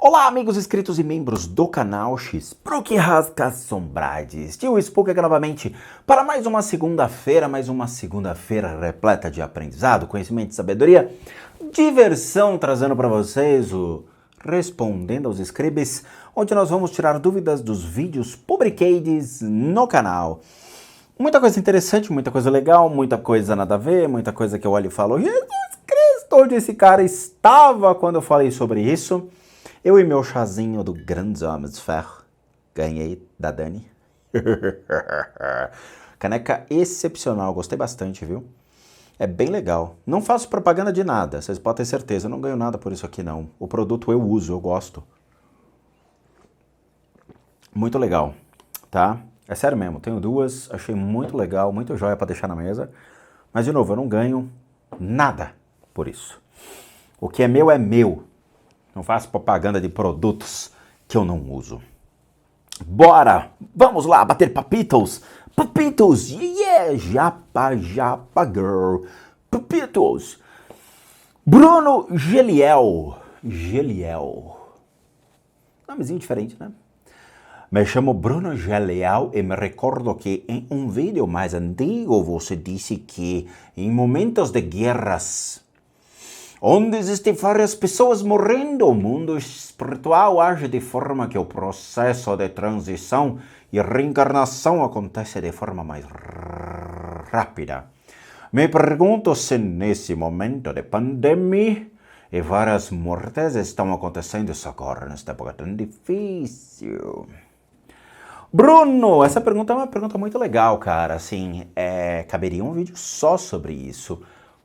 Olá, amigos inscritos e membros do canal Spooky Rasca Assombrades. Tio Spook aqui novamente para mais uma segunda-feira repleta de aprendizado, conhecimento e sabedoria, diversão, trazendo para vocês o Respondendo aos Scribes, onde nós vamos tirar dúvidas dos vídeos publicados no canal. Muita coisa interessante, muita coisa legal, muita coisa nada a ver, muita coisa que eu olho e falo, Jesus Cristo, onde esse cara estava quando eu falei sobre isso? Eu e meu chazinho do Grandes Homens de Ferro ganhei da Dani. Caneca excepcional, gostei bastante, viu? É bem legal. Não faço propaganda de nada, vocês podem ter certeza. Eu não ganho nada por isso aqui, não. O produto eu uso, eu gosto. Muito legal, tá? É sério mesmo, tenho duas, achei muito legal, muito joia pra deixar na mesa. Mas, de novo, eu não ganho nada por isso. O que é meu é meu. Não faço propaganda de produtos que eu não uso. Bora! Vamos lá bater papitos! Papitos! Yeah! Japa, japa, girl! Papitos! Bruno Geliel. Nomezinho diferente, né? Me chamo Bruno Geliel e me recordo que em um vídeo mais antigo você disse que em momentos de guerras onde existem várias pessoas morrendo, o mundo espiritual age de forma que o processo de transição e reencarnação acontece de forma mais rápida. Me pergunto se nesse momento de pandemia e várias mortes estão acontecendo isso agora, nesta época tão difícil. Bruno, essa pergunta é uma pergunta muito legal, cara. Assim, caberia um vídeo só sobre isso.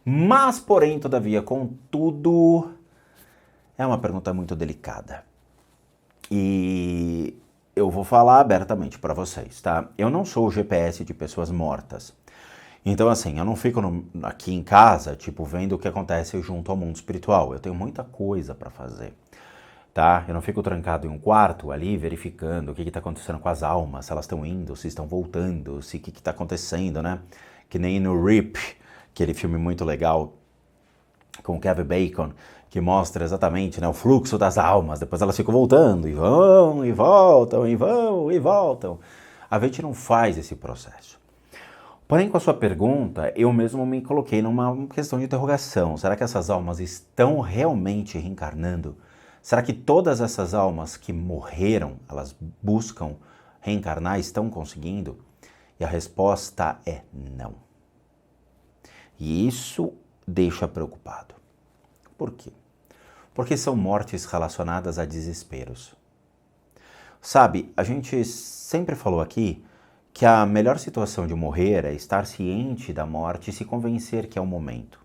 Mas, porém, todavia, contudo, é uma pergunta muito delicada. E eu vou falar abertamente para vocês, tá? Eu não sou o GPS de pessoas mortas. Então, assim, eu não fico aqui em casa, tipo, vendo o que acontece junto ao mundo espiritual. Eu tenho muita coisa para fazer, tá? Eu não fico trancado em um quarto ali, verificando o que está acontecendo com as almas, se elas estão indo, se estão voltando, se o que está acontecendo, né? Que nem no RIP, aquele filme muito legal com Kevin Bacon, que mostra exatamente, né, o fluxo das almas. Depois elas ficam voltando, e vão, e voltam, e vão, e voltam. A gente não faz esse processo. Porém, com a sua pergunta, eu mesmo me coloquei numa questão de interrogação. Será que essas almas estão realmente reencarnando? Será que todas essas almas que morreram, elas buscam reencarnar, estão conseguindo? E a resposta é não. E isso deixa preocupado. Por quê? Porque são mortes relacionadas a desesperos. Sabe, a gente sempre falou aqui que a melhor situação de morrer é estar ciente da morte e se convencer que é o momento.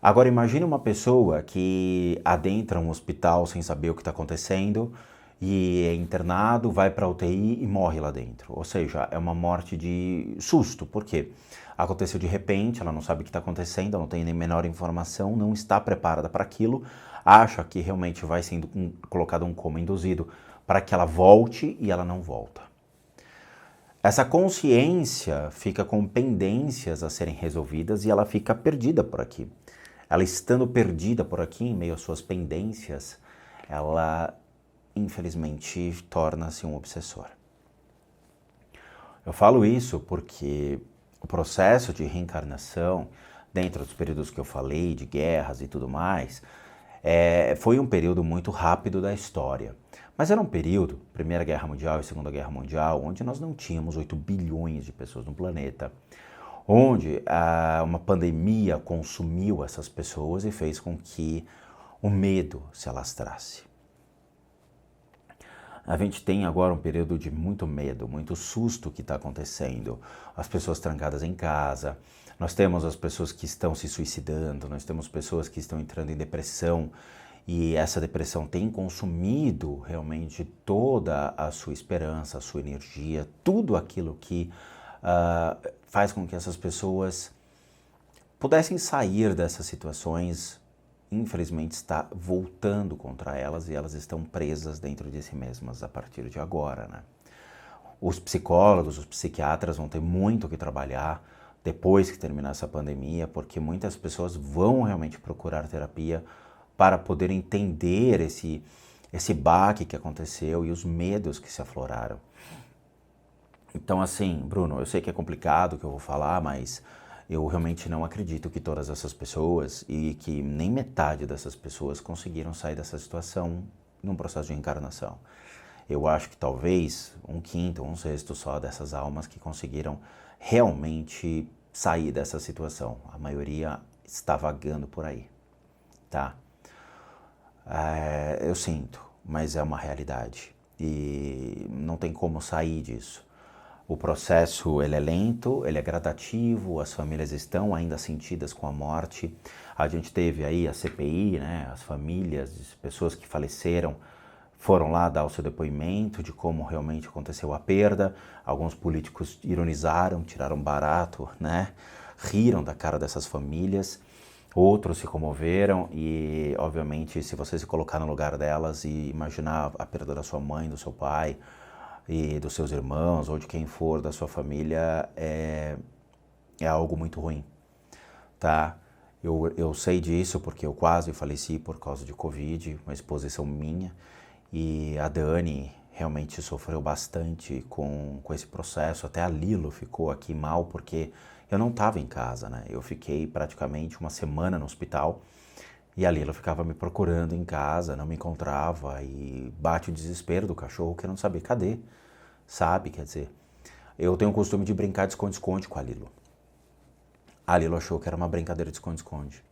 Agora imagine uma pessoa que adentra um hospital sem saber o que está acontecendo e é internado, vai para a UTI e morre lá dentro. Ou seja, é uma morte de susto. Por quê? Aconteceu de repente, ela não sabe o que está acontecendo, não tem nem menor informação, não está preparada para aquilo, acha que realmente vai sendo colocado um coma induzido para que ela volte e ela não volta. Essa consciência fica com pendências a serem resolvidas e ela fica perdida por aqui. Ela estando perdida por aqui, em meio às suas pendências, ela infelizmente torna-se um obsessor. Eu falo isso porque o processo de reencarnação, dentro dos períodos que eu falei, de guerras e tudo mais, foi um período muito rápido da história. Mas era um período, Primeira Guerra Mundial e Segunda Guerra Mundial, onde nós não tínhamos 8 bilhões de pessoas no planeta, onde uma pandemia consumiu essas pessoas e fez com que o medo se alastrasse. A gente tem agora um período de muito medo, muito susto que está acontecendo. As pessoas trancadas em casa, nós temos as pessoas que estão se suicidando, nós temos pessoas que estão entrando em depressão e essa depressão tem consumido realmente toda a sua esperança, a sua energia, tudo aquilo que faz com que essas pessoas pudessem sair dessas situações. Infelizmente está voltando contra elas e elas estão presas dentro de si mesmas a partir de agora, né? Os psicólogos, os psiquiatras vão ter muito o que trabalhar depois que terminar essa pandemia, porque muitas pessoas vão realmente procurar terapia para poder entender esse baque que aconteceu e os medos que se afloraram. Então, assim, Bruno, eu sei que é complicado o que eu vou falar, mas eu realmente não acredito que todas essas pessoas e que nem metade dessas pessoas conseguiram sair dessa situação num processo de reencarnação. Eu acho que talvez um quinto, um sexto só dessas almas que conseguiram realmente sair dessa situação. A maioria está vagando por aí, tá? Eu sinto, mas é uma realidade e não tem como sair disso. O processo ele é lento, ele é gradativo, as famílias estão ainda sentidas com a morte. A gente teve aí a CPI, né, as famílias, as pessoas que faleceram foram lá dar o seu depoimento de como realmente aconteceu a perda. Alguns políticos ironizaram, tiraram barato, né, riram da cara dessas famílias. Outros se comoveram e, obviamente, se você se colocar no lugar delas e imaginar a perda da sua mãe, do seu pai, e dos seus irmãos ou de quem for da sua família é algo muito ruim, tá? Eu sei disso porque eu quase faleci por causa de Covid, uma exposição minha, e a Dani realmente sofreu bastante com esse processo, até a Lilo ficou aqui mal porque eu não estava em casa, né? Eu fiquei praticamente uma semana no hospital e a Lilo ficava me procurando em casa, não me encontrava e bate o desespero do cachorro querendo saber cadê, sabe? Quer dizer, eu tenho o costume de brincar de esconde-esconde com a Lilo. A Lilo achou que era uma brincadeira de esconde-esconde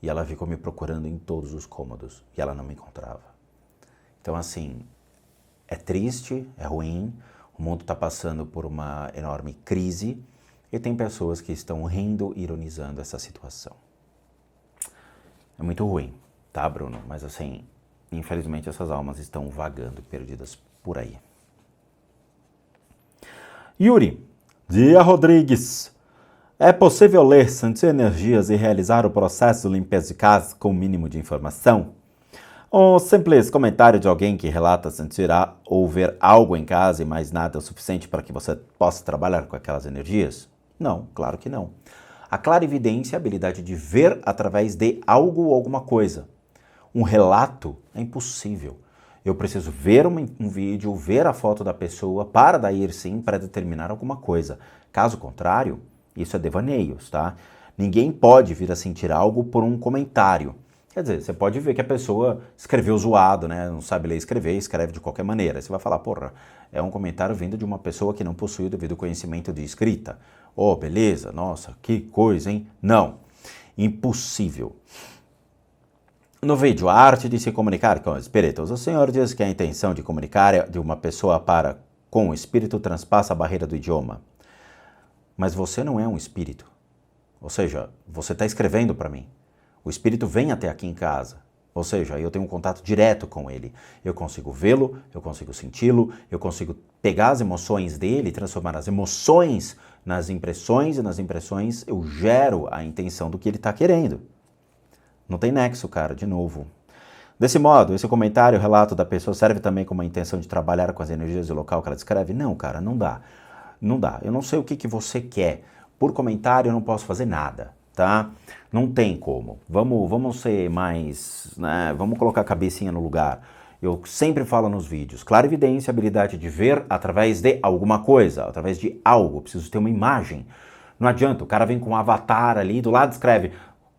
e ela ficou me procurando em todos os cômodos e ela não me encontrava. Então, assim, é triste, é ruim, o mundo está passando por uma enorme crise e tem pessoas que estão rindo, ironizando essa situação. É muito ruim, tá, Bruno? Mas assim, infelizmente essas almas estão vagando, perdidas por aí. Yuri, Dia Rodrigues. É possível ler, sentir energias e realizar o processo de limpeza de casa com o mínimo de informação? Um simples comentário de alguém que relata sentir ou ver algo em casa e mais nada é o suficiente para que você possa trabalhar com aquelas energias? Não, claro que não. A clarividência é a habilidade de ver através de algo ou alguma coisa. Um relato é impossível. Eu preciso ver um vídeo, ver a foto da pessoa para daí sim para determinar alguma coisa. Caso contrário, isso é devaneios, tá? Ninguém pode vir a sentir algo por um comentário. Quer dizer, você pode ver que a pessoa escreveu zoado, né? Não sabe ler e escrever, escreve de qualquer maneira. Você vai falar, porra, é um comentário vindo de uma pessoa que não possui o devido conhecimento de escrita. Oh, beleza, nossa, que coisa, hein? Não, impossível. No vídeo, a arte de se comunicar com espíritos, o senhor diz que a intenção de comunicar de uma pessoa para com o espírito transpassa a barreira do idioma. Mas você não é um espírito. Ou seja, você está escrevendo para mim. O espírito vem até aqui em casa. Ou seja, eu tenho um contato direto com ele. Eu consigo vê-lo, eu consigo senti-lo, eu consigo pegar as emoções dele, transformar as emoções nas impressões, e nas impressões eu gero a intenção do que ele está querendo. Não tem nexo, cara, de novo. Desse modo, esse comentário, o relato da pessoa serve também como uma intenção de trabalhar com as energias do local que ela descreve? Não, cara, não dá. Não dá. Eu não sei o que você quer. Por comentário eu não posso fazer nada, tá? Não tem como. Vamos ser mais, né? Vamos colocar a cabecinha no lugar. Eu sempre falo nos vídeos, clarividência, habilidade de ver através de alguma coisa, através de algo. Preciso ter uma imagem. Não adianta, o cara vem com um avatar ali, do lado escreve,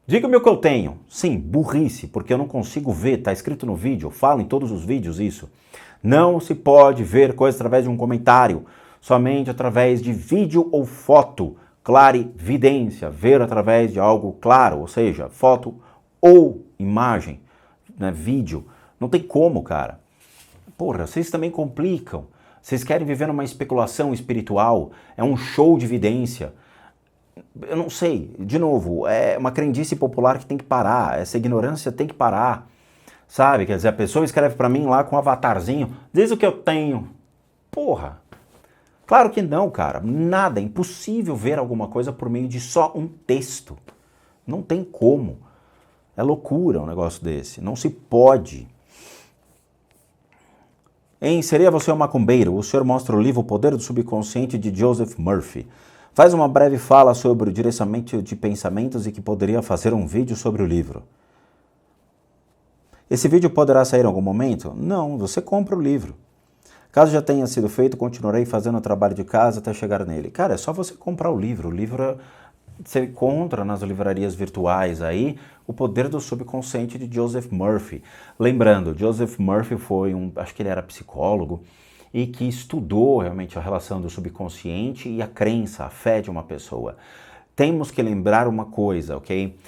diga-me o que eu tenho. Sim, burrice, porque eu não consigo ver, tá escrito no vídeo, eu falo em todos os vídeos isso. Não se pode ver coisa através de um comentário, somente através de vídeo ou foto. Clarividência, ver através de algo claro, ou seja, foto ou imagem, né, vídeo. Não tem como, cara. Porra, vocês também complicam. Vocês querem viver numa especulação espiritual, é um show de evidência. Eu não sei, de novo, é uma crendice popular que tem que parar, essa ignorância tem que parar, sabe? Quer dizer, a pessoa escreve pra mim lá com um avatarzinho, diz o que eu tenho. Porra, claro que não, cara, nada, é impossível ver alguma coisa por meio de só um texto. Não tem como. É loucura um negócio desse, não se pode. Em Seria Você um Macumbeiro, o senhor mostra o livro O Poder do Subconsciente de Joseph Murphy. Faz uma breve fala sobre o direcionamento de pensamentos e que poderia fazer um vídeo sobre o livro. Esse vídeo poderá sair em algum momento? Não, você compra o livro. Caso já tenha sido feito, continuarei fazendo o trabalho de casa até chegar nele. Cara, é só você comprar o livro. O livro você encontra nas livrarias virtuais aí, O Poder do Subconsciente de Joseph Murphy. Lembrando, Joseph Murphy foi acho que ele era psicólogo, e que estudou realmente a relação do subconsciente e a crença, a fé de uma pessoa. Temos que lembrar uma coisa, ok?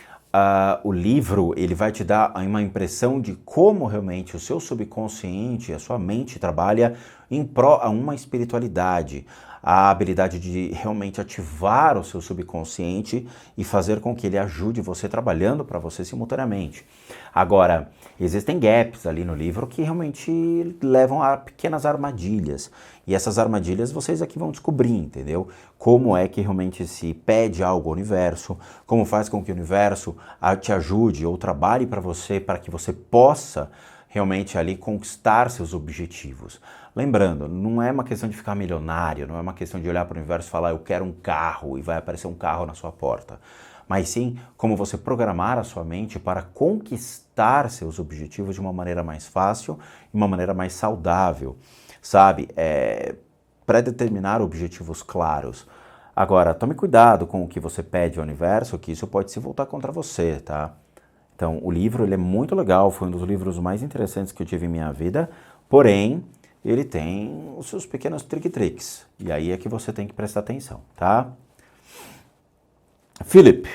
O livro ele vai te dar uma impressão de como realmente o seu subconsciente, a sua mente trabalha em pró a uma espiritualidade, a habilidade de realmente ativar o seu subconsciente e fazer com que ele ajude você trabalhando para você simultaneamente. Agora, existem gaps ali no livro que realmente levam a pequenas armadilhas. E essas armadilhas vocês aqui vão descobrir, entendeu? Como é que realmente se pede algo ao universo, como faz com que o universo te ajude ou trabalhe para que você possa realmente ali conquistar seus objetivos. Lembrando, não é uma questão de ficar milionário, não é uma questão de olhar para o universo e falar eu quero um carro e vai aparecer um carro na sua porta. Mas sim como você programar a sua mente para conquistar seus objetivos de uma maneira mais fácil e uma maneira mais saudável, sabe? Pré-determinar objetivos claros. Agora, tome cuidado com o que você pede ao universo, que isso pode se voltar contra você, tá? Então, o livro ele é muito legal, foi um dos livros mais interessantes que eu tive em minha vida, porém, ele tem os seus pequenos trick-tricks, e aí é que você tem que prestar atenção, tá? Philip.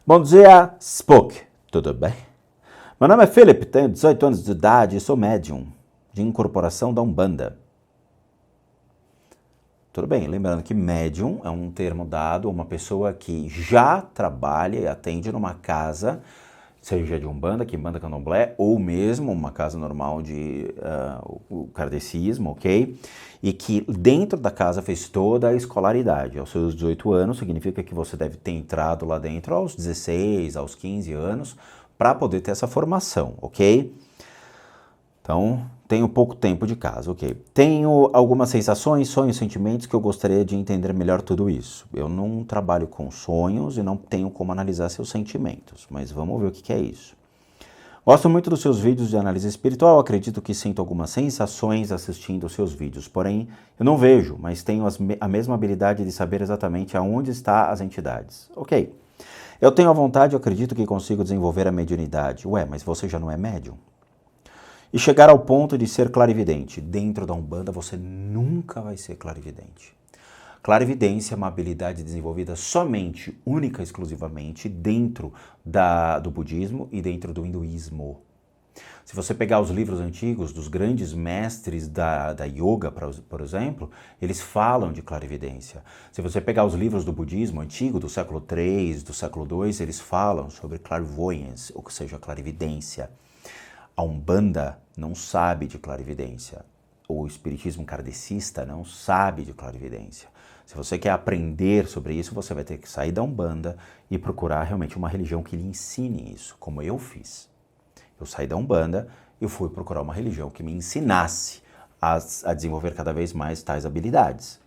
Bom dia, Spook. Tudo bem? Meu nome é Philip, tenho 18 anos de idade e sou médium de incorporação da Umbanda. Tudo bem, lembrando que médium é um termo dado a uma pessoa que já trabalha e atende numa casa, seja de Umbanda, Quimbanda, Candomblé, ou mesmo uma casa normal de o kardecismo, ok? E que dentro da casa fez toda a escolaridade. Aos seus 18 anos, significa que você deve ter entrado lá dentro aos 16, aos 15 anos, para poder ter essa formação, ok? Então, tenho pouco tempo de casa, ok. Tenho algumas sensações, sonhos, sentimentos que eu gostaria de entender melhor tudo isso. Eu não trabalho com sonhos e não tenho como analisar seus sentimentos, mas vamos ver o que é isso. Gosto muito dos seus vídeos de análise espiritual, acredito que sinto algumas sensações assistindo os seus vídeos, porém eu não vejo, mas tenho a mesma habilidade de saber exatamente aonde estão as entidades. Ok. Eu tenho a vontade e acredito que consigo desenvolver a mediunidade. Ué, mas você já não é médium? E chegar ao ponto de ser clarividente. Dentro da Umbanda você nunca vai ser clarividente. Clarividência é uma habilidade desenvolvida somente, única e exclusivamente dentro do budismo e dentro do hinduísmo. Se você pegar os livros antigos dos grandes mestres da yoga, por exemplo, eles falam de clarividência. Se você pegar os livros do budismo antigo, do século III, do século II, eles falam sobre clairvoyance, ou seja, clarividência. A Umbanda não sabe de clarividência. O espiritismo kardecista não sabe de clarividência. Se você quer aprender sobre isso, você vai ter que sair da Umbanda e procurar realmente uma religião que lhe ensine isso, como eu fiz. Eu saí da Umbanda e fui procurar uma religião que me ensinasse a desenvolver cada vez mais tais habilidades.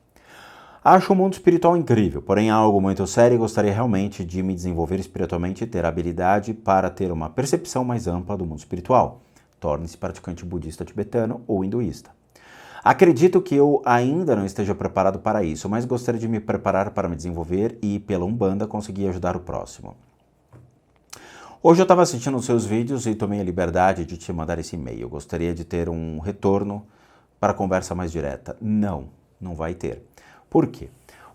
Acho o mundo espiritual incrível, porém é algo muito sério e gostaria realmente de me desenvolver espiritualmente e ter habilidade para ter uma percepção mais ampla do mundo espiritual. Torne-se praticante budista tibetano ou hinduísta. Acredito que eu ainda não esteja preparado para isso, mas gostaria de me preparar para me desenvolver e, pela Umbanda, conseguir ajudar o próximo. Hoje eu estava assistindo os seus vídeos e tomei a liberdade de te mandar esse e-mail. Gostaria de ter um retorno para a conversa mais direta. Não vai ter. Por quê?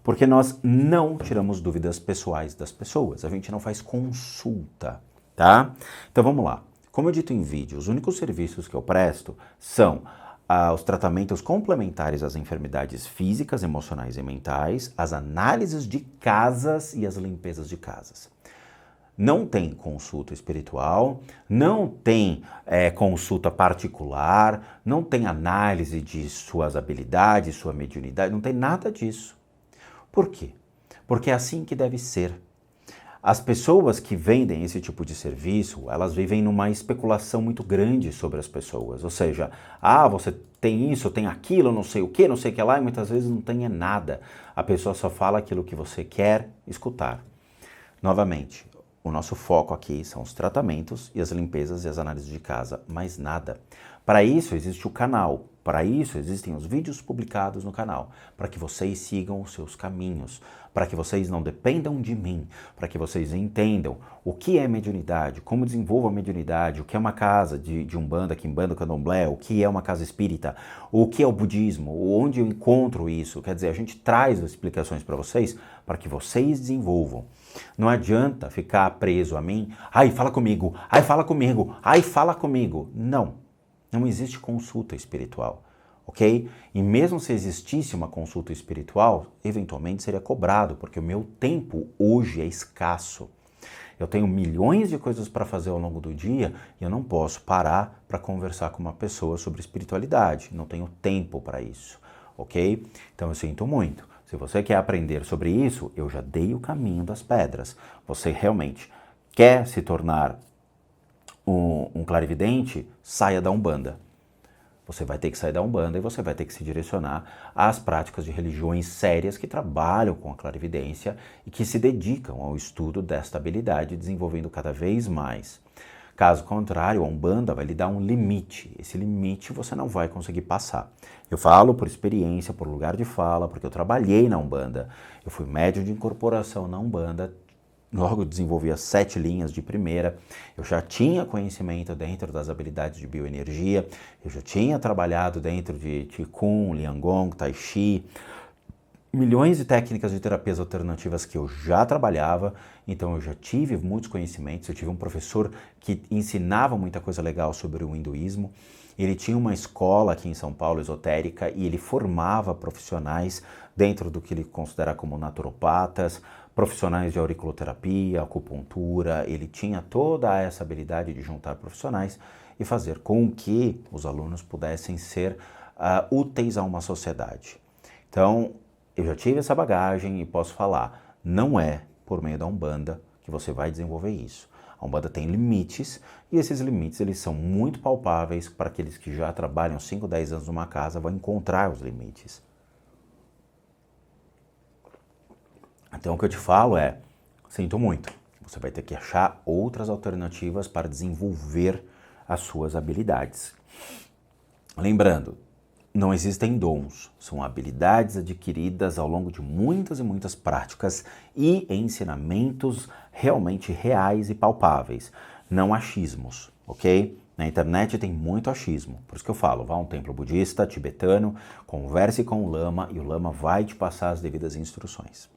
Porque nós não tiramos dúvidas pessoais das pessoas, a gente não faz consulta, tá? Então vamos lá. Como eu dito em vídeo, os únicos serviços que eu presto são os tratamentos complementares às enfermidades físicas, emocionais e mentais, as análises de casas e as limpezas de casas. Não tem consulta espiritual, não tem consulta particular, não tem análise de suas habilidades, sua mediunidade, não tem nada disso. Por quê? Porque é assim que deve ser. As pessoas que vendem esse tipo de serviço, elas vivem numa especulação muito grande sobre as pessoas. Ou seja, você tem isso, tem aquilo, não sei o que lá, e muitas vezes não tem nada. A pessoa só fala aquilo que você quer escutar. Novamente, O nosso foco aqui são os tratamentos e as limpezas e as análises de casa, mais nada. Para isso existe o canal, para isso existem os vídeos publicados no canal, para que vocês sigam os seus caminhos, para que vocês não dependam de mim, para que vocês entendam o que é mediunidade, como desenvolvo a mediunidade, o que é uma casa de Umbanda, Quimbanda, Candomblé, o que é uma casa espírita, o que é o budismo, onde eu encontro isso. Quer dizer, a gente traz as explicações para que vocês desenvolvam. Não adianta ficar preso a mim, ai, fala comigo, ai, fala comigo, ai, fala comigo. Não existe consulta espiritual, ok? E mesmo se existisse uma consulta espiritual, eventualmente seria cobrado, porque o meu tempo hoje é escasso. Eu tenho milhões de coisas para fazer ao longo do dia e eu não posso parar para conversar com uma pessoa sobre espiritualidade. Não tenho tempo para isso, ok? Então eu sinto muito. Se você quer aprender sobre isso, eu já dei o caminho das pedras. Você realmente quer se tornar um clarividente, saia da Umbanda. Você vai ter que sair da Umbanda e você vai ter que se direcionar às práticas de religiões sérias que trabalham com a clarividência e que se dedicam ao estudo desta habilidade, desenvolvendo cada vez mais. Caso contrário, a Umbanda vai lhe dar um limite. Esse limite você não vai conseguir passar. Eu falo por experiência, por lugar de fala, porque eu trabalhei na Umbanda. Eu fui médium de incorporação na Umbanda. Logo desenvolvi as 7 linhas de primeira, eu já tinha conhecimento dentro das habilidades de bioenergia, eu já tinha trabalhado dentro de Qigong, Liangong, Tai Chi, milhões de técnicas de terapias alternativas que eu já trabalhava, então eu já tive muitos conhecimentos, eu tive um professor que ensinava muita coisa legal sobre o hinduísmo, ele tinha uma escola aqui em São Paulo, esotérica, e ele formava profissionais dentro do que ele considera como naturopatas, profissionais de auriculoterapia, acupuntura, ele tinha toda essa habilidade de juntar profissionais e fazer com que os alunos pudessem ser úteis a uma sociedade. Então, eu já tive essa bagagem e posso falar, não é por meio da Umbanda que você vai desenvolver isso. A Umbanda tem limites e esses limites eles são muito palpáveis para aqueles que já trabalham 5, 10 anos numa casa, vão encontrar os limites. Então o que eu te falo é, sinto muito, você vai ter que achar outras alternativas para desenvolver as suas habilidades. Lembrando, não existem dons, são habilidades adquiridas ao longo de muitas e muitas práticas e ensinamentos realmente reais e palpáveis, não achismos, ok? Na internet tem muito achismo, por isso que eu falo, vá a um templo budista, tibetano, converse com o lama e o lama vai te passar as devidas instruções.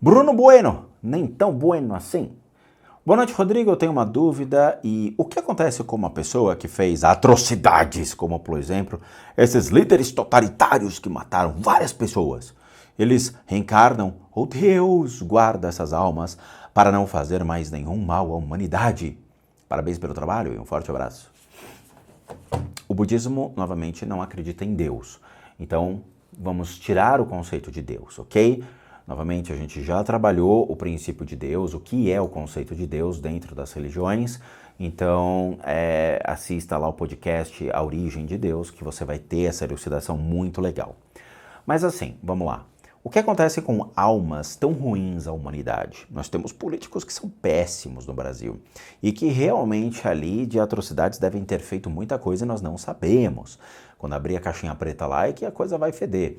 Bruno Bueno, nem tão bueno assim. Boa noite, Rodrigo. Eu tenho uma dúvida. E o que acontece com uma pessoa que fez atrocidades, como por exemplo, esses líderes totalitários que mataram várias pessoas? Eles reencarnam ou Deus guarda essas almas para não fazer mais nenhum mal à humanidade? Parabéns pelo trabalho e um forte abraço. O budismo, novamente, não acredita em Deus. Então, vamos tirar o conceito de Deus, ok? Novamente, a gente já trabalhou o princípio de Deus, o que é o conceito de Deus dentro das religiões. Então, assista lá o podcast A Origem de Deus, que você vai ter essa elucidação muito legal. Mas assim, vamos lá. O que acontece com almas tão ruins à humanidade? Nós temos políticos que são péssimos no Brasil e que realmente ali de atrocidades devem ter feito muita coisa e nós não sabemos. Quando abrir a caixinha preta lá é que a coisa vai feder.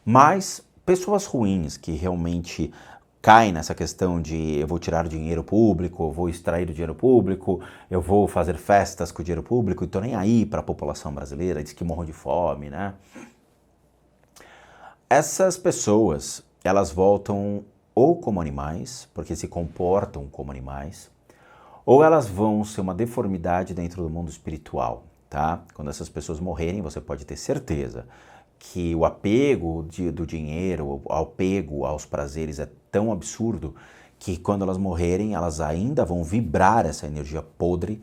Mas pessoas ruins que realmente caem nessa questão de eu vou tirar dinheiro público, eu vou extrair o dinheiro público, eu vou fazer festas com o dinheiro público e tô nem aí para a população brasileira, diz que morram de fome, né? Essas pessoas, elas voltam ou como animais, porque se comportam como animais, ou elas vão ser uma deformidade dentro do mundo espiritual, tá? Quando essas pessoas morrerem, você pode ter certeza que o apego do dinheiro, o apego aos prazeres é tão absurdo que quando elas morrerem, elas ainda vão vibrar essa energia podre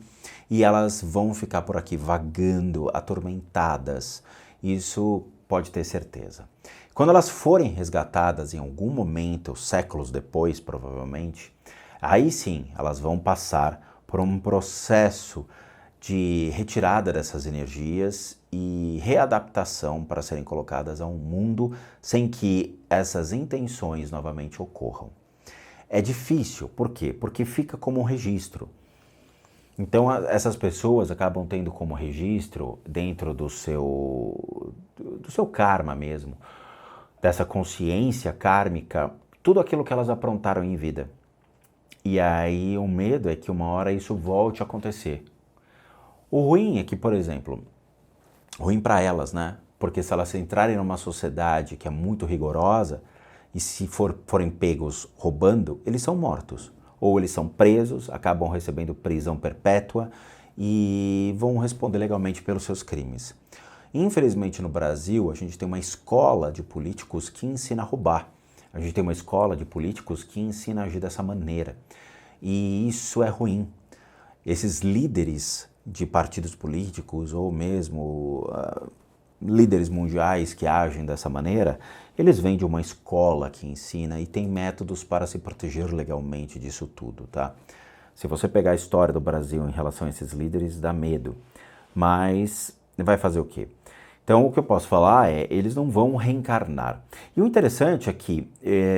e elas vão ficar por aqui vagando, atormentadas. Isso pode ter certeza. Quando elas forem resgatadas em algum momento, séculos depois, provavelmente, aí sim elas vão passar por um processo de retirada dessas energias e readaptação para serem colocadas a um mundo sem que essas intenções novamente ocorram. é difícil. Por quê? Porque fica como um registro. Então essas pessoas acabam tendo como registro, dentro do seu karma mesmo, dessa consciência kármica, tudo aquilo que elas aprontaram em vida. E aí o medo é que uma hora isso volte a acontecer. O ruim é que, por exemplo, ruim para elas, né? Porque se elas entrarem numa sociedade que é muito rigorosa, e se forem pegos roubando, eles são mortos. Ou eles são presos, acabam recebendo prisão perpétua e vão responder legalmente pelos seus crimes. Infelizmente no Brasil, a gente tem uma escola de políticos que ensina a roubar. A gente tem uma escola de políticos que ensina a agir dessa maneira. E isso é ruim. Esses líderes de partidos políticos ou mesmo líderes mundiais que agem dessa maneira, eles vêm de uma escola que ensina e tem métodos para se proteger legalmente disso tudo, tá? Se você pegar a história do Brasil em relação a esses líderes, dá medo. Mas vai fazer o quê? Então, o que eu posso falar é, eles não vão reencarnar. E o interessante é que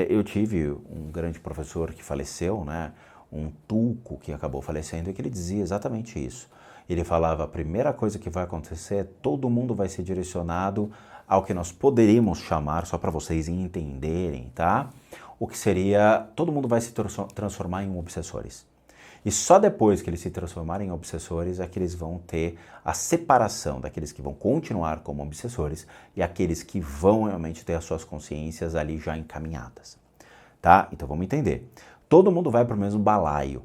eu tive um grande professor que faleceu, né? Um tulco que acabou falecendo, e que ele dizia exatamente isso. Ele falava, a primeira coisa que vai acontecer é todo mundo vai ser direcionado ao que nós poderíamos chamar, só para vocês entenderem, tá? O que seria, todo mundo vai se transformar em obsessores. E só depois que eles se transformarem em obsessores é que eles vão ter a separação daqueles que vão continuar como obsessores e aqueles que vão realmente ter as suas consciências ali já encaminhadas, tá? Então vamos entender. Todo mundo vai para o mesmo balaio.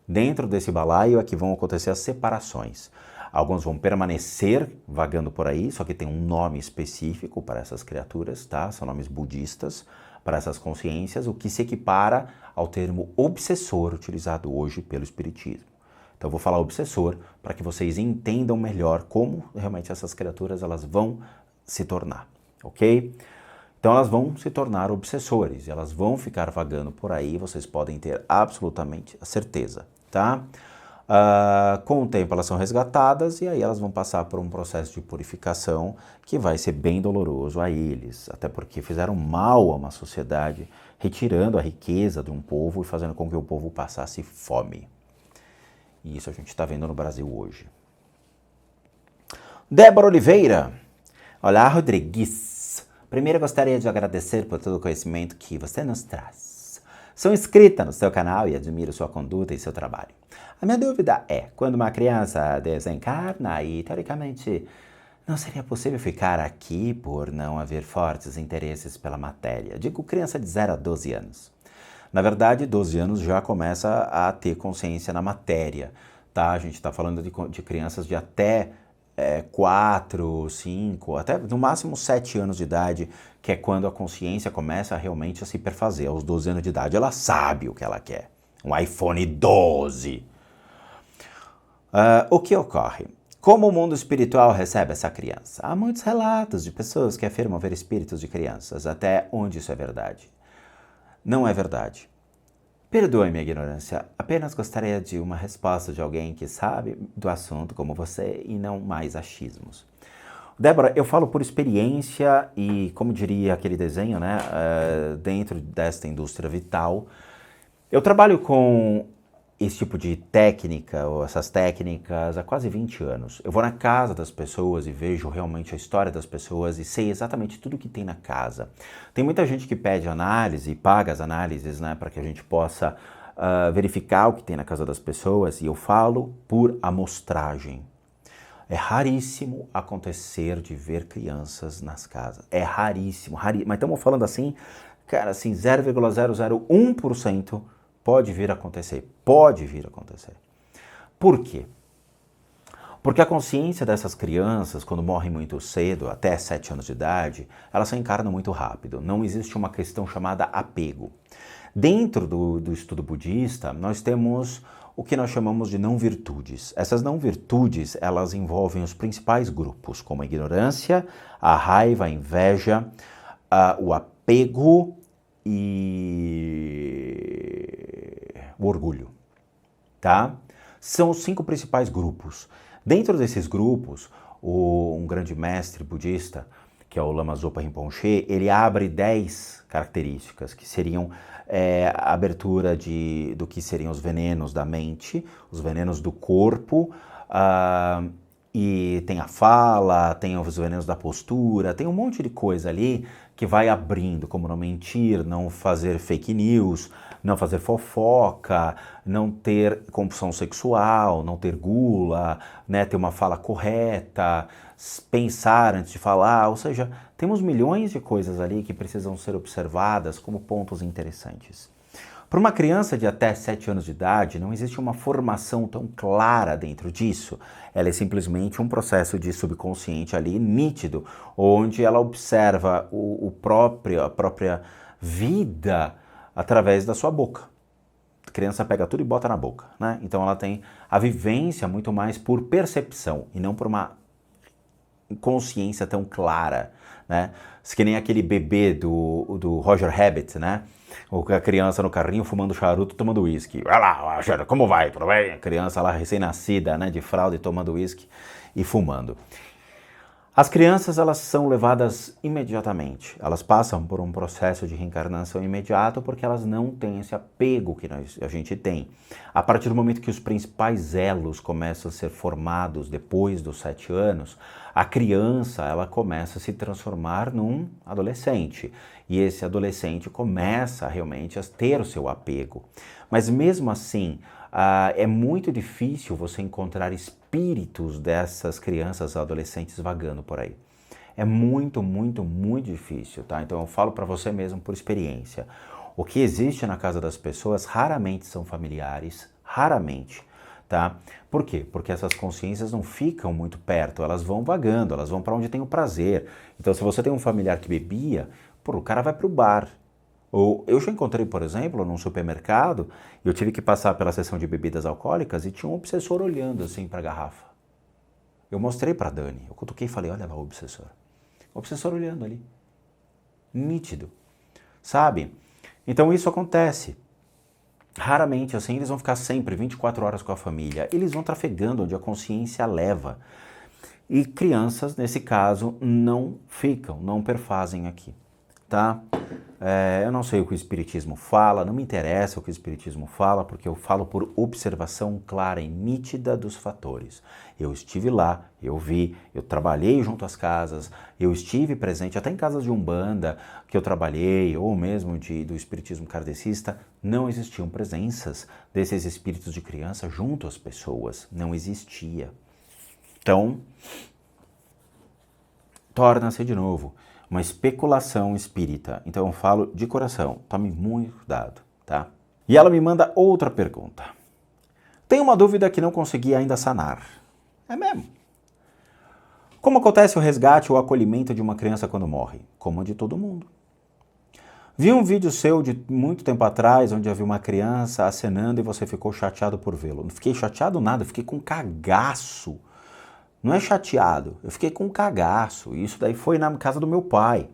Dentro desse balaio é que vão acontecer as separações. Alguns vão permanecer vagando por aí, só que tem um nome específico para essas criaturas, tá? São nomes budistas para essas consciências, o que se equipara ao termo obsessor utilizado hoje pelo Espiritismo. Então eu vou falar obsessor para que vocês entendam melhor como realmente essas criaturas elas vão se tornar, ok? Então elas vão se tornar obsessores, elas vão ficar vagando por aí, vocês podem ter absolutamente a certeza, tá? Com o tempo elas são resgatadas e aí elas vão passar por um processo de purificação que vai ser bem doloroso a eles, até porque fizeram mal a uma sociedade, retirando a riqueza de um povo e fazendo com que o povo passasse fome. E isso a gente está vendo no Brasil hoje. Débora Oliveira. Olá, Rodrigues. Primeiro, gostaria de agradecer por todo o conhecimento que você nos traz. Sou inscrita no seu canal e admiro sua conduta e seu trabalho. A minha dúvida é, quando uma criança desencarna e, teoricamente, não seria possível ficar aqui por não haver fortes interesses pela matéria. Digo criança de 0 a 12 anos. Na verdade, 12 anos já começa a ter consciência na matéria, tá? A gente está falando de crianças de até 4, 5, até no máximo 7 anos de idade, que é quando a consciência começa realmente a se perfazer. Aos 12 anos de idade, ela sabe o que ela quer. Um iPhone 12. O que ocorre? Como o mundo espiritual recebe essa criança? Há muitos relatos de pessoas que afirmam ver espíritos de crianças. Até onde isso é verdade? Não é verdade. Perdoe minha ignorância, apenas gostaria de uma resposta de alguém que sabe do assunto como você e não mais achismos. Débora, eu falo por experiência e, como diria aquele desenho, né, dentro desta indústria vital, eu trabalho com esse tipo de técnica, ou essas técnicas, há quase 20 anos. Eu vou na casa das pessoas e vejo realmente a história das pessoas e sei exatamente tudo que tem na casa. Tem muita gente que pede análise e paga as análises, né, para que a gente possa verificar o que tem na casa das pessoas, e eu falo por amostragem. É raríssimo acontecer de ver crianças nas casas. É raríssimo, raríssimo. Mas estamos falando assim, cara, assim, 0,001% pode vir a acontecer. Pode vir a acontecer. Por quê? Porque a consciência dessas crianças, quando morrem muito cedo, até 7 anos de idade, elas se encarnam muito rápido. Não existe uma questão chamada apego. Dentro do estudo budista, nós temos o que nós chamamos de não-virtudes. Essas não-virtudes, elas envolvem os principais grupos, como a ignorância, a raiva, a inveja, o apego e o orgulho, tá? São os 5 principais grupos. Dentro desses grupos, um grande mestre budista, que é o Lama Zopa Rinpoche, ele abre 10 características, que seriam a abertura do que seriam os venenos da mente, os venenos do corpo, e tem a fala, tem os venenos da postura, tem um monte de coisa ali que vai abrindo, como não mentir, não fazer fake news, não fazer fofoca, não ter compulsão sexual, não ter gula, né, ter uma fala correta, pensar antes de falar, ou seja, temos milhões de coisas ali que precisam ser observadas como pontos interessantes. Para uma criança de até 7 anos de idade, não existe uma formação tão clara dentro disso. Ela é simplesmente um processo de subconsciente ali, nítido, onde ela observa a própria vida através da sua boca. A criança pega tudo e bota na boca, né? Então ela tem a vivência muito mais por percepção e não por uma consciência tão clara, né? Que nem aquele bebê do Roger Rabbit, né? Ou a criança no carrinho fumando charuto, tomando uísque. Vai lá, como vai? Tudo bem? A criança lá recém-nascida, né, de fralda e tomando uísque e fumando. As crianças, elas são levadas imediatamente. Elas passam por um processo de reencarnação imediato porque elas não têm esse apego que a gente tem. A partir do momento que os principais elos começam a ser formados depois dos 7 anos, a criança, ela começa a se transformar num adolescente. E esse adolescente começa realmente a ter o seu apego. Mas mesmo assim, é muito difícil você encontrar espíritos dessas crianças adolescentes vagando por aí. É muito, muito, muito difícil, tá? Então eu falo para você mesmo por experiência. O que existe na casa das pessoas raramente são familiares, raramente, tá? Por quê? Porque essas consciências não ficam muito perto, elas vão vagando, elas vão para onde tem o prazer. Então se você tem um familiar que bebia, o cara vai pro bar. Ou eu já encontrei, por exemplo, num supermercado, eu tive que passar pela seção de bebidas alcoólicas e tinha um obsessor olhando assim para a garrafa. Eu mostrei para Dani, eu cutuquei e falei, olha lá o obsessor. O obsessor olhando ali. Nítido. Sabe? Então isso acontece. Raramente, assim, eles vão ficar sempre 24 horas com a família. Eles vão trafegando onde a consciência leva. E crianças, nesse caso, não ficam, não perfazem aqui. Tá? Eu não sei o que o Espiritismo fala, não me interessa o que o Espiritismo fala, porque eu falo por observação clara e nítida dos fatores. Eu estive lá, eu vi, eu trabalhei junto às casas, eu estive presente até em casas de Umbanda que eu trabalhei, ou mesmo do Espiritismo kardecista, não existiam presenças desses espíritos de criança junto às pessoas, não existia. Então, torna-se de novo uma especulação espírita. Então eu falo de coração, tome muito cuidado, tá? E ela me manda outra pergunta. Tenho uma dúvida que não consegui ainda sanar. É mesmo? Como acontece o resgate ou acolhimento de uma criança quando morre? Como a de todo mundo. Vi um vídeo seu de muito tempo atrás, onde havia uma criança acenando e você ficou chateado por vê-lo. Não fiquei chateado nada, fiquei com cagaço. Não é chateado, eu fiquei com um cagaço. Isso daí foi na casa do meu pai.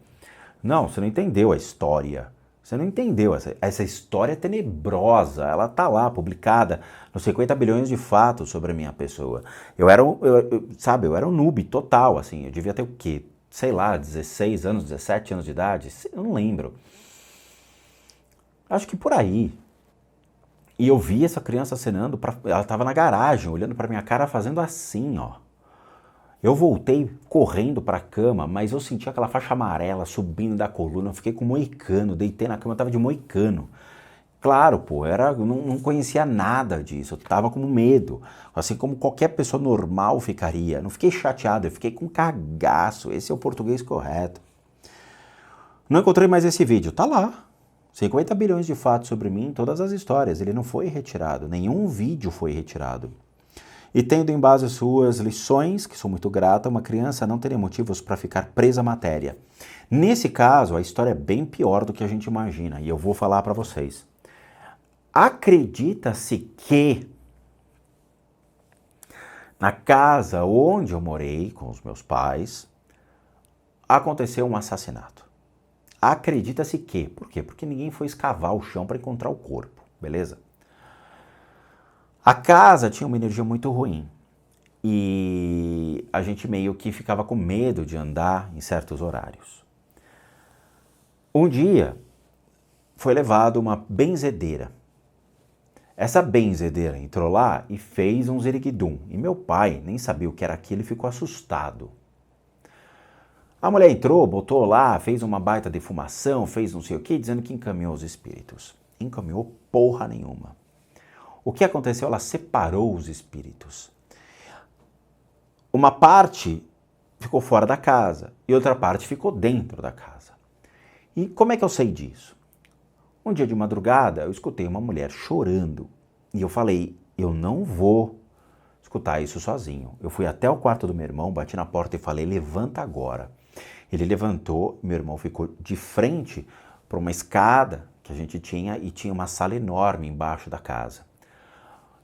Não, você não entendeu a história. Você não entendeu. Essa história é tenebrosa. Ela tá lá, publicada nos 50 bilhões de fatos sobre a minha pessoa. Eu era um noob total, assim. Eu devia ter o quê? Sei lá, 16 anos, 17 anos de idade? Eu não lembro. Acho que por aí. E eu vi essa criança acenando, ela tava na garagem, olhando pra minha cara, fazendo assim, ó. Eu voltei correndo para a cama, mas eu senti aquela faixa amarela subindo da coluna, eu fiquei com moicano, deitei na cama, eu tava de moicano. Claro, pô, eu não conhecia nada disso, eu tava com medo, assim como qualquer pessoa normal ficaria. Não fiquei chateado, eu fiquei com cagaço, esse é o português correto. Não encontrei mais esse vídeo, tá lá. 50 bilhões de fatos sobre mim, todas as histórias, ele não foi retirado, nenhum vídeo foi retirado. E tendo em base suas lições, que sou muito grata, uma criança não teria motivos para ficar presa à matéria. Nesse caso, a história é bem pior do que a gente imagina, e eu vou falar para vocês. Acredita-se que na casa onde eu morei com os meus pais, aconteceu um assassinato. Acredita-se que. Por quê? Porque ninguém foi escavar o chão para encontrar o corpo, beleza? A casa tinha uma energia muito ruim. e a gente meio que ficava com medo de andar em certos horários. Um dia foi levado uma benzedeira. Essa benzedeira entrou lá e fez um ziriguidum. E meu pai nem sabia o que era aquilo e ficou assustado. A mulher entrou, botou lá, fez uma baita defumação, fez não sei o que, dizendo que encaminhou os espíritos. Encaminhou porra nenhuma. O que aconteceu? Ela separou os espíritos. Uma parte ficou fora da casa e outra parte ficou dentro da casa. E como é que eu sei disso? Um dia de madrugada eu escutei uma mulher chorando e eu falei, eu não vou escutar isso sozinho. Eu fui até o quarto do meu irmão, bati na porta e falei, levanta agora. Ele levantou, meu irmão ficou de frente para uma escada que a gente tinha e tinha uma sala enorme embaixo da casa.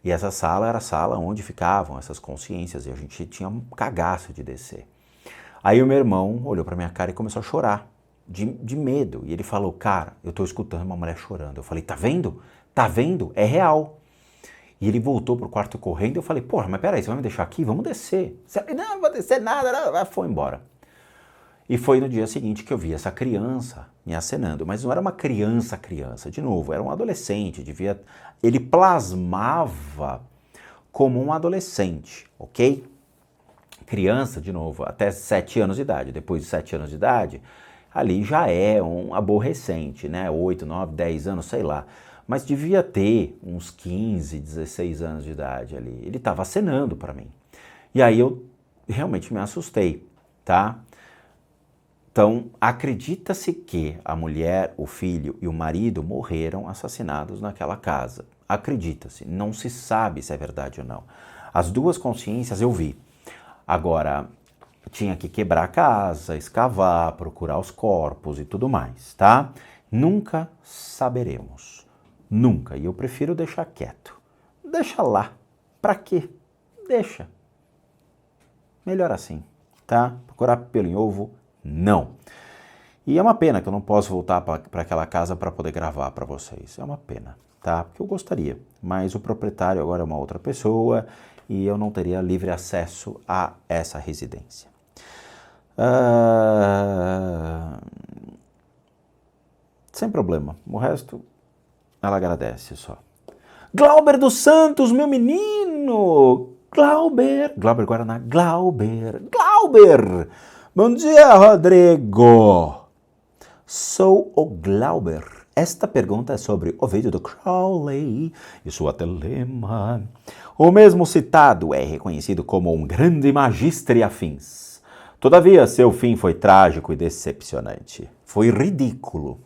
E essa sala era a sala onde ficavam essas consciências e a gente tinha um cagaço de descer. Aí o meu irmão olhou para minha cara e começou a chorar, de medo. E ele falou, cara, eu tô escutando uma mulher chorando. Eu falei, tá vendo? Tá vendo? É real. E ele voltou pro quarto correndo e eu falei, porra, mas peraí, você vai me deixar aqui? Vamos descer. Não, não vou descer nada. Não. Foi embora. E foi no dia seguinte que eu vi essa criança me acenando, mas não era uma criança, de novo, era um adolescente, ele plasmava como um adolescente, ok? Criança, de novo, até 7 anos de idade, depois de 7 anos de idade, ali já é um aborrecente, né? 8, 9, 10 anos, sei lá, mas devia ter uns 15, 16 anos de idade ali, ele estava acenando para mim. E aí eu realmente me assustei, tá? Então, acredita-se que a mulher, o filho e o marido morreram assassinados naquela casa. Acredita-se, não se sabe se é verdade ou não. As duas consciências eu vi. Agora, tinha que quebrar a casa, escavar, procurar os corpos e tudo mais, tá? Nunca saberemos. Nunca. E eu prefiro deixar quieto. Deixa lá. Pra quê? Deixa. Melhor assim, tá? Procurar pelo em ovo, não. E é uma pena que eu não posso voltar para aquela casa para poder gravar para vocês. É uma pena, tá? Porque eu gostaria, mas o proprietário agora é uma outra pessoa e eu não teria livre acesso a essa residência. Sem problema. O resto, ela agradece só. Glauber dos Santos, meu menino! Glauber Guaraná, Glauber! Bom dia, Rodrigo! Sou o Glauber. Esta pergunta é sobre o vídeo do Crowley e sua telema. O mesmo citado é reconhecido como um grande magistre afins. Todavia, seu fim foi trágico e decepcionante. Foi ridículo.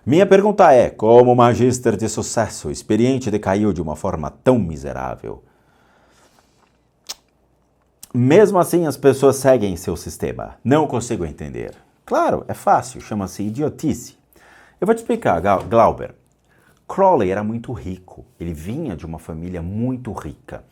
Minha pergunta é, como magister de sucesso, experiente decaiu de uma forma tão miserável? Mesmo assim, as pessoas seguem seu sistema. Não consigo entender. Claro, é fácil, chama-se idiotice. Eu vou te explicar, Glauber. Crowley era muito rico. Ele vinha de uma família muito rica.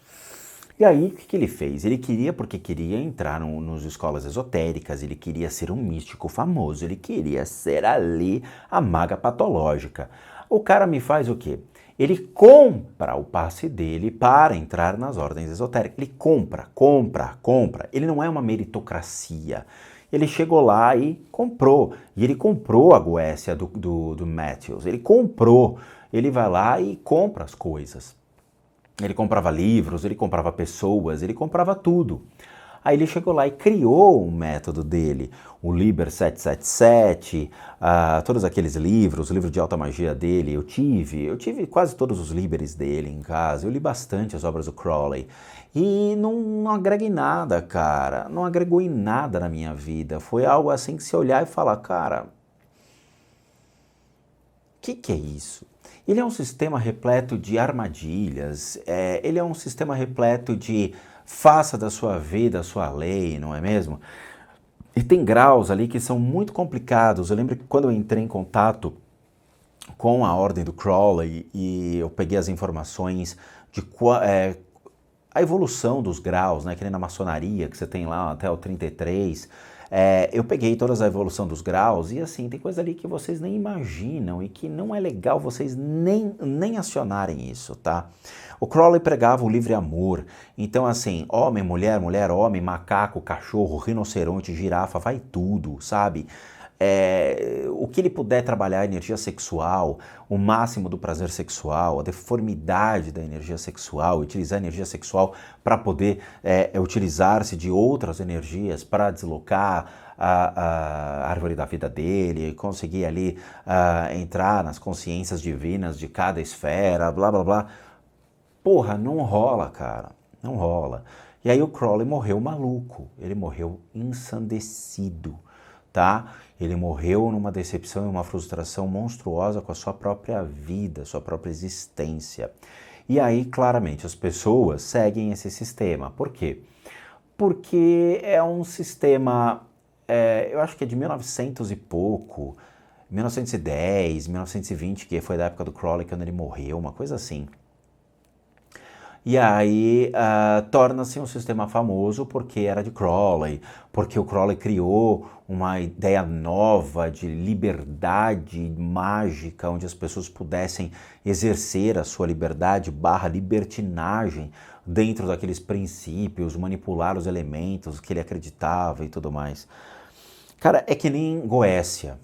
E aí, o que ele fez? Ele queria, porque queria entrar nas escolas esotéricas, ele queria ser um místico famoso, ele queria ser ali a maga patológica. O cara me faz o quê? Ele compra o passe dele para entrar nas ordens esotéricas. Ele compra. Ele não é uma meritocracia. Ele chegou lá e comprou. E ele comprou a Goécia do Matthews. Ele comprou. Ele vai lá e compra as coisas. Ele comprava livros, ele comprava pessoas, ele comprava tudo. Aí ele chegou lá e criou um método dele, o Liber 777, todos aqueles livros, o livro de alta magia dele, eu tive quase todos os Liberes dele em casa, eu li bastante as obras do Crowley. E não agrega em nada, cara, não agregou em nada na minha vida. Foi algo assim que se olhar e falar, cara, o que é isso? Ele é um sistema repleto de armadilhas, ele é um sistema repleto de faça da sua vida a sua lei, não é mesmo? E tem graus ali que são muito complicados. Eu lembro que quando eu entrei em contato com a ordem do Crowley e eu peguei as informações de a evolução dos graus, né? Que nem na maçonaria, que você tem lá até o 33, Eu peguei toda a evolução dos graus e assim, tem coisa ali que vocês nem imaginam e que não é legal vocês nem acionarem isso, tá? O Crowley pregava o livre amor, então assim, homem, mulher, mulher, homem, macaco, cachorro, rinoceronte, girafa, vai tudo, sabe? O que ele puder trabalhar a energia sexual, o máximo do prazer sexual, a deformidade da energia sexual, utilizar a energia sexual para poder utilizar-se de outras energias para deslocar a árvore da vida dele, conseguir ali entrar nas consciências divinas de cada esfera, blá blá blá. Porra, não rola, cara, não rola. E aí o Crowley morreu maluco, ele morreu ensandecido, tá? Ele morreu numa decepção e uma frustração monstruosa com a sua própria vida, sua própria existência. E aí, claramente, as pessoas seguem esse sistema. Por quê? Porque é um sistema, eu acho que é de 1900 e pouco, 1910, 1920, que foi da época do Crowley, quando ele morreu, uma coisa assim. E aí torna-se um sistema famoso porque era de Crowley, porque o Crowley criou uma ideia nova de liberdade mágica, onde as pessoas pudessem exercer a sua liberdade / libertinagem dentro daqueles princípios, manipular os elementos que ele acreditava e tudo mais. Cara, é que nem Goécia.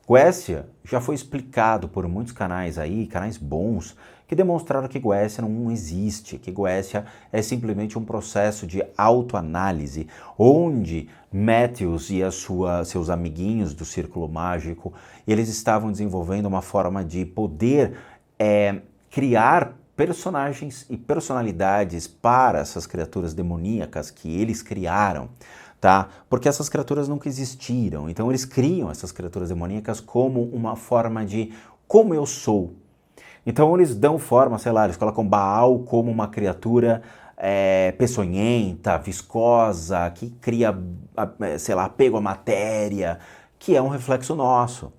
Goécia já foi explicado por muitos canais aí, canais bons, que demonstraram que Goécia não existe, que Goécia é simplesmente um processo de autoanálise, onde Matthews e seus amiguinhos do Círculo Mágico, eles estavam desenvolvendo uma forma de poder criar personagens e personalidades para essas criaturas demoníacas que eles criaram. Tá? Porque essas criaturas nunca existiram, então eles criam essas criaturas demoníacas como uma forma de como eu sou. Então eles dão forma, sei lá, eles colocam Baal como uma criatura peçonhenta, viscosa, que cria, sei lá, apego à matéria, que é um reflexo nosso.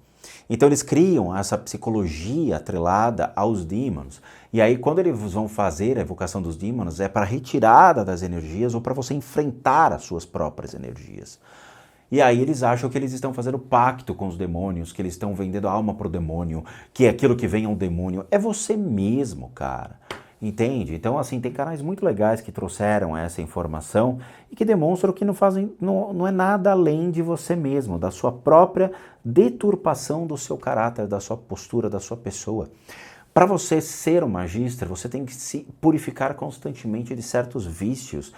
Então eles criam essa psicologia atrelada aos demons. E aí quando eles vão fazer a evocação dos demons é para retirada das energias ou para você enfrentar as suas próprias energias. E aí eles acham que eles estão fazendo pacto com os demônios, que eles estão vendendo a alma pro demônio, que aquilo que vem é um demônio. É você mesmo, cara. Entende? Então, assim, tem canais muito legais que trouxeram essa informação e que demonstram que não é nada além de você mesmo, da sua própria deturpação do seu caráter, da sua postura, da sua pessoa. Para você ser um magista, você tem que se purificar constantemente de certos vícios,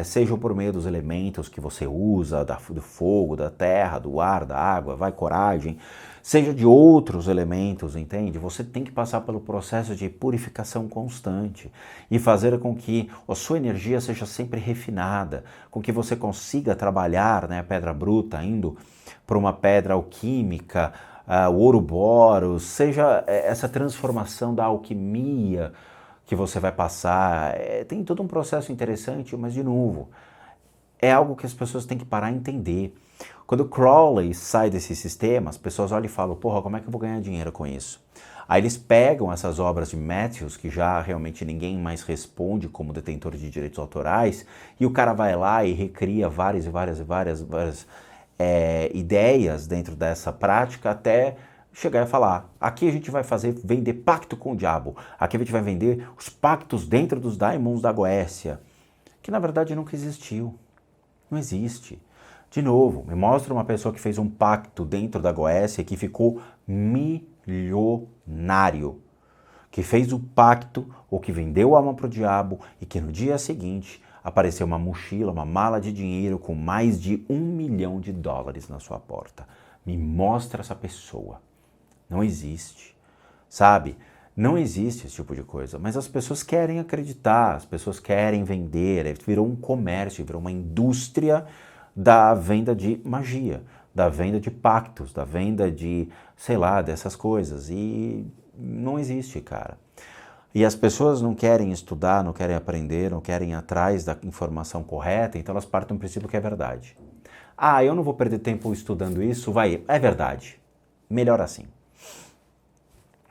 sejam por meio dos elementos que você usa, do fogo, da terra, do ar, da água, vai coragem, seja de outros elementos, entende? Você tem que passar pelo processo de purificação constante e fazer com que a sua energia seja sempre refinada, com que você consiga trabalhar, né, a pedra bruta indo para uma pedra alquímica, o Ouroboros, seja essa transformação da alquimia que você vai passar. Tem todo um processo interessante, mas de novo, é algo que as pessoas têm que parar e entender. Quando Crowley sai desse sistema, as pessoas olham e falam, porra, como é que eu vou ganhar dinheiro com isso? Aí eles pegam essas obras de Matthews, que já realmente ninguém mais responde como detentor de direitos autorais, e o cara vai lá e recria várias ideias dentro dessa prática até chegar e falar, aqui a gente vai vender pacto com o diabo, aqui a gente vai vender os pactos dentro dos daimons da Goécia, que na verdade nunca existiu, não existe. De novo, me mostra uma pessoa que fez um pacto dentro da Goécia que ficou milionário, que fez o pacto ou que vendeu a alma para o diabo e que no dia seguinte apareceu uma mochila, uma mala de dinheiro com mais de $1 milhão na sua porta. Me mostra essa pessoa. Não existe, sabe? Não existe esse tipo de coisa, mas as pessoas querem acreditar, as pessoas querem vender, virou um comércio, virou uma indústria da venda de magia, da venda de pactos, da venda de, sei lá, dessas coisas. E não existe, cara. E as pessoas não querem estudar, não querem aprender, não querem ir atrás da informação correta, então elas partem do princípio que é verdade. Ah, eu não vou perder tempo estudando isso, é verdade. Melhor assim.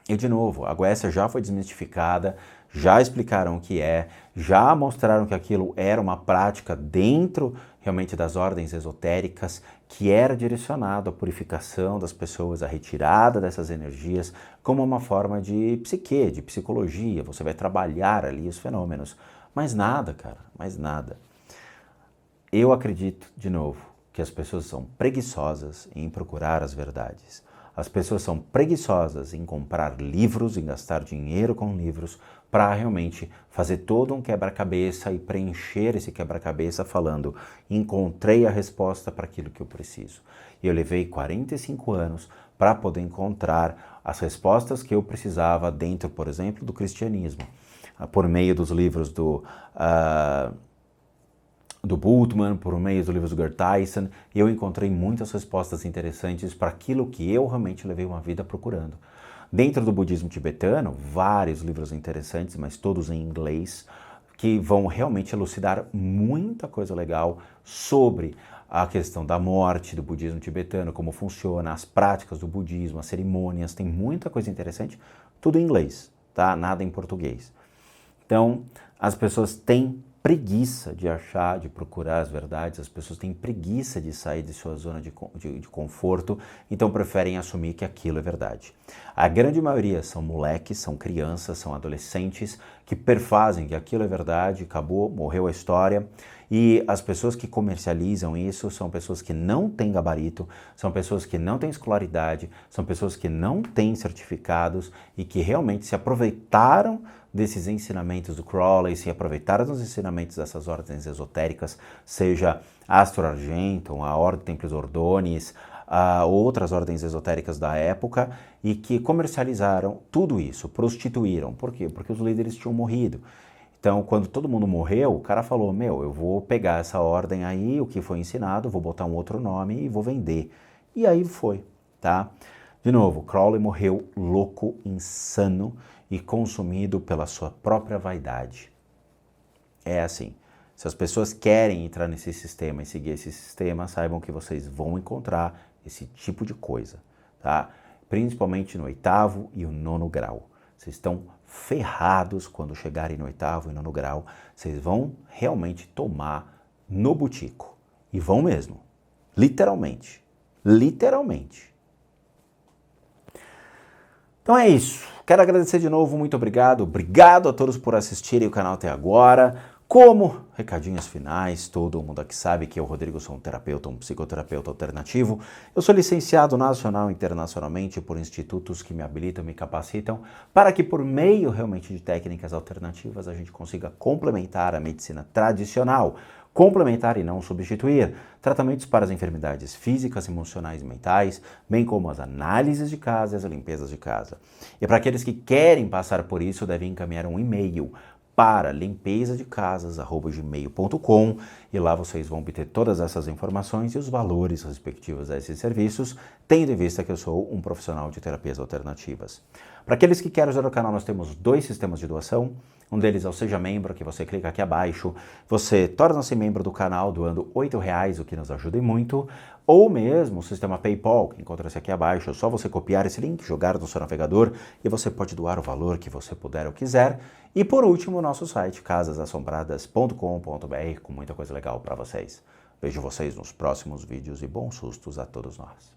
E de novo, a Goécia já foi desmistificada, já explicaram o que é, já mostraram que aquilo era uma prática dentro realmente das ordens esotéricas, que era direcionado à purificação das pessoas, à retirada dessas energias, como uma forma de psique, de psicologia. Você vai trabalhar ali os fenômenos. Mas nada, cara, mais nada. Eu acredito, de novo, que as pessoas são preguiçosas em procurar as verdades. As pessoas são preguiçosas em comprar livros, em gastar dinheiro com livros, para realmente fazer todo um quebra-cabeça e preencher esse quebra-cabeça falando: encontrei a resposta para aquilo que eu preciso. E eu levei 45 anos para poder encontrar as respostas que eu precisava dentro, por exemplo, do cristianismo, por meio dos livros do Bultmann, por meio dos livros do Gerd Tyson, eu encontrei muitas respostas interessantes para aquilo que eu realmente levei uma vida procurando. Dentro do budismo tibetano, vários livros interessantes, mas todos em inglês, que vão realmente elucidar muita coisa legal sobre a questão da morte do budismo tibetano, como funciona, as práticas do budismo, as cerimônias, tem muita coisa interessante, tudo em inglês, tá? Nada em português. Então, as pessoas têm preguiça de achar, de procurar as verdades, as pessoas têm preguiça de sair de sua zona de conforto, então preferem assumir que aquilo é verdade. A grande maioria são moleques, são crianças, são adolescentes que perfazem que aquilo é verdade, acabou, morreu a história, e as pessoas que comercializam isso são pessoas que não têm gabarito, são pessoas que não têm escolaridade, são pessoas que não têm certificados e que realmente se aproveitaram desses ensinamentos do Crowley, se aproveitaram dos ensinamentos dessas ordens esotéricas, seja Astro Argentum, a Ordem Templis Ordonis, outras ordens esotéricas da época, e que comercializaram tudo isso, prostituíram. Por quê? Porque os líderes tinham morrido. Então, quando todo mundo morreu, o cara falou: meu, eu vou pegar essa ordem aí, o que foi ensinado, vou botar um outro nome e vou vender. E aí foi, tá? De novo, Crowley morreu louco, insano e consumido pela sua própria vaidade. É assim, se as pessoas querem entrar nesse sistema e seguir esse sistema, saibam que vocês vão encontrar esse tipo de coisa, tá? Principalmente no 8º e o 9º grau. Vocês estão ferrados quando chegarem no 8º e 9º grau. Vocês vão realmente tomar no butico. E vão mesmo. Literalmente. Literalmente. Então é isso. Quero agradecer de novo, muito obrigado. Obrigado a todos por assistirem o canal até agora. Como recadinhos finais, todo mundo aqui sabe que eu, Rodrigo, sou um terapeuta, um psicoterapeuta alternativo. Eu sou licenciado nacional e internacionalmente por institutos que me habilitam, me capacitam, para que por meio realmente de técnicas alternativas a gente consiga complementar a medicina tradicional. Complementar e não substituir tratamentos para as enfermidades físicas, emocionais e mentais, bem como as análises de casa e as limpezas de casa. E para aqueles que querem passar por isso, devem encaminhar um e-mail para limpezadecasas@gmail.com e lá vocês vão obter todas essas informações e os valores respectivos a esses serviços, tendo em vista que eu sou um profissional de terapias alternativas. Para aqueles que querem ajudar o canal, nós temos 2 sistemas de doação. Um deles é o Seja Membro, que você clica aqui abaixo, você torna-se membro do canal doando R$8, o que nos ajuda muito, ou mesmo o sistema PayPal, que encontra-se aqui abaixo, é só você copiar esse link, jogar no seu navegador e você pode doar o valor que você puder ou quiser. E por último, o nosso site, casasassombradas.com.br, com muita coisa legal para vocês. Vejo vocês nos próximos vídeos e bons sustos a todos nós.